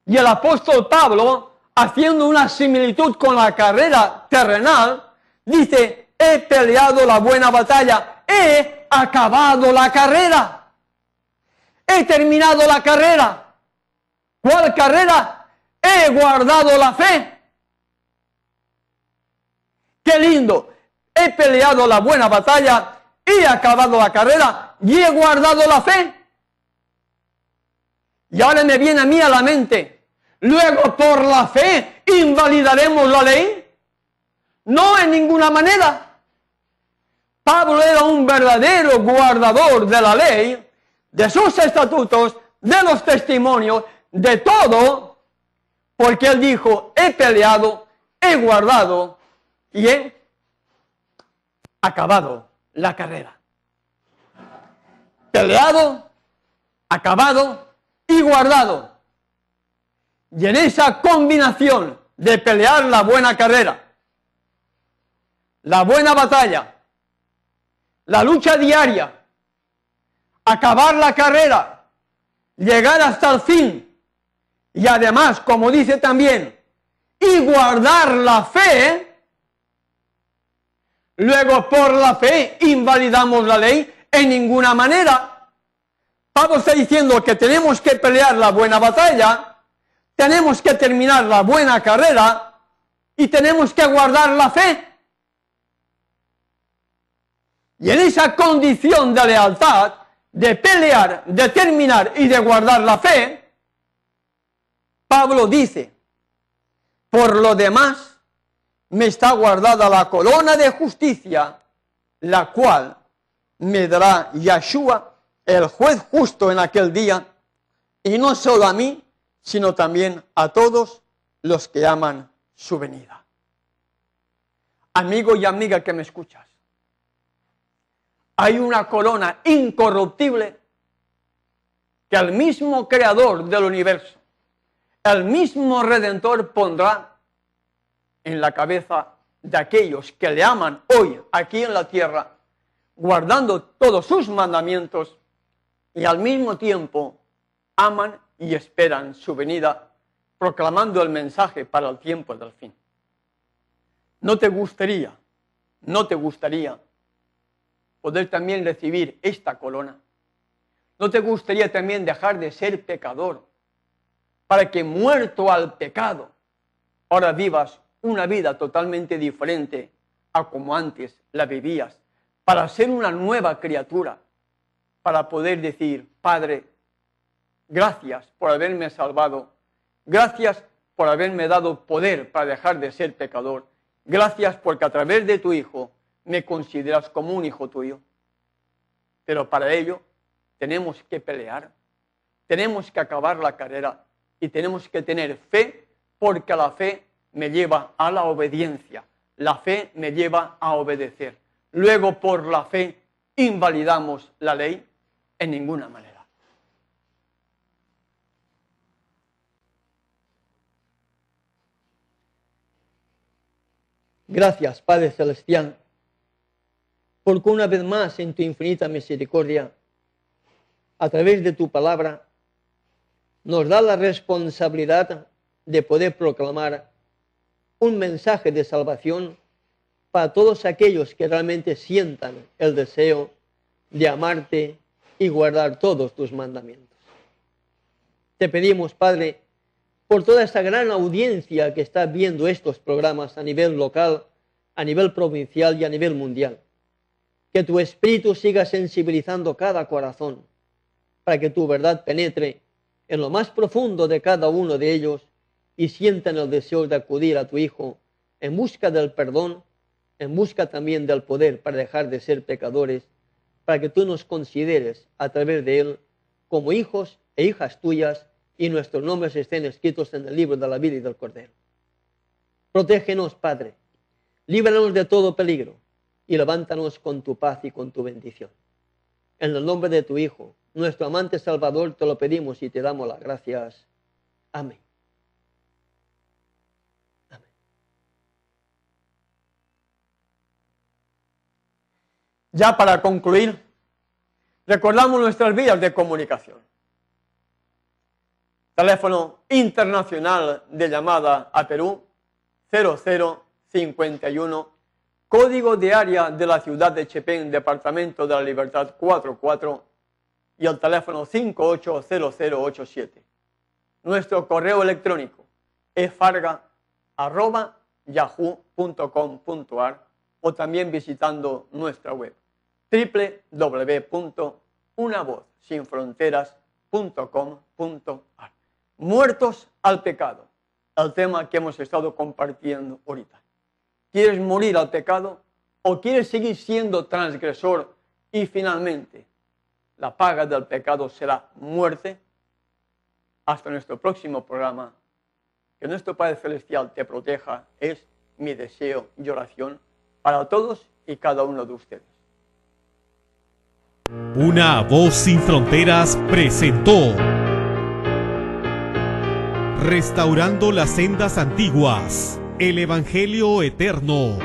Y el apóstol Pablo, haciendo una similitud con la carrera terrenal, dice, he peleado la buena batalla, he acabado la carrera, he terminado la carrera. ¿Cuál carrera? He guardado la fe. ¡Qué lindo! He peleado la buena batalla, he acabado la carrera y he guardado la fe. Y ahora me viene a mí a la mente, luego por la fe invalidaremos la ley. No, en ninguna manera. Pablo era un verdadero guardador de la ley, de sus estatutos, de los testimonios, de todo, porque él dijo, he peleado, he guardado y he acabado la carrera. Peleado, acabado y guardado. Y en esa combinación de pelear la buena carrera, la buena batalla, la lucha diaria, acabar la carrera, llegar hasta el fin, y además, como dice también, y guardar la fe. Luego, por la fe, invalidamos la ley. En ninguna manera. Pablo está diciendo que tenemos que pelear la buena batalla, tenemos que terminar la buena carrera y tenemos que guardar la fe. Y en esa condición de lealtad, de pelear, de terminar y de guardar la fe, Pablo dice, por lo demás, me está guardada la corona de justicia, la cual me dará Yeshua, el juez justo en aquel día, y no solo a mí, sino también a todos los que aman su venida. Amigo y amiga que me escuchas, hay una corona incorruptible que el mismo creador del universo, el mismo Redentor pondrá en la cabeza de aquellos que le aman hoy aquí en la tierra, guardando todos sus mandamientos y al mismo tiempo aman y esperan su venida, proclamando el mensaje para el tiempo del fin. ¿No te gustaría poder también recibir esta corona? ¿No te gustaría también dejar de ser pecador para que, muerto al pecado, ahora vivas una vida totalmente diferente a como antes la vivías, para ser una nueva criatura, para poder decir, Padre, gracias por haberme salvado, gracias por haberme dado poder para dejar de ser pecador, gracias porque a través de tu Hijo me consideras como un hijo tuyo? Pero para ello tenemos que pelear, tenemos que acabar la carrera y tenemos que tener fe, porque la fe me lleva a la obediencia, la fe me lleva a obedecer. Luego, por la fe, ¿invalidamos la ley? En ninguna manera. Gracias, Padre Celestial, porque una vez más en tu infinita misericordia, a través de tu palabra, nos da la responsabilidad de poder proclamar un mensaje de salvación para todos aquellos que realmente sientan el deseo de amarte y guardar todos tus mandamientos. Te pedimos, Padre, por toda esta gran audiencia que está viendo estos programas a nivel local, a nivel provincial y a nivel mundial, que tu Espíritu siga sensibilizando cada corazón para que tu verdad penetre en lo más profundo de cada uno de ellos y sientan el deseo de acudir a tu Hijo en busca del perdón, en busca también del poder para dejar de ser pecadores, para que tú nos consideres a través de Él como hijos e hijas tuyas y nuestros nombres estén escritos en el libro de la vida y del Cordero. Protégenos, Padre, líbranos de todo peligro y levántanos con tu paz y con tu bendición. En el nombre de tu Hijo, nuestro amante Salvador, te lo pedimos y te damos las gracias. Amén. Amén. Ya para concluir, recordamos nuestras vías de comunicación. Teléfono internacional de llamada a Perú, 0051, código de área de la ciudad de Chepén, Departamento de la Libertad 44, y el teléfono 580087. Nuestro correo electrónico efarga@yahoo.com.ar o también visitando nuestra web www.unavozsinfronteras.com.ar. Muertos al pecado, el tema que hemos estado compartiendo ahorita. ¿Quieres morir al pecado o quieres seguir siendo transgresor y finalmente la paga del pecado será muerte? Hasta nuestro próximo programa. Que nuestro Padre Celestial te proteja es mi deseo y oración para todos y cada uno de ustedes. Una Voz Sin Fronteras presentó Restaurando las sendas antiguas, el Evangelio eterno.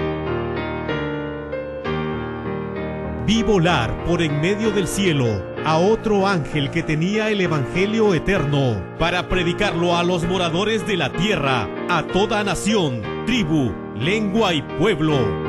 Vi volar por en medio del cielo a otro ángel que tenía el Evangelio eterno para predicarlo a los moradores de la tierra, a toda nación, tribu, lengua y pueblo.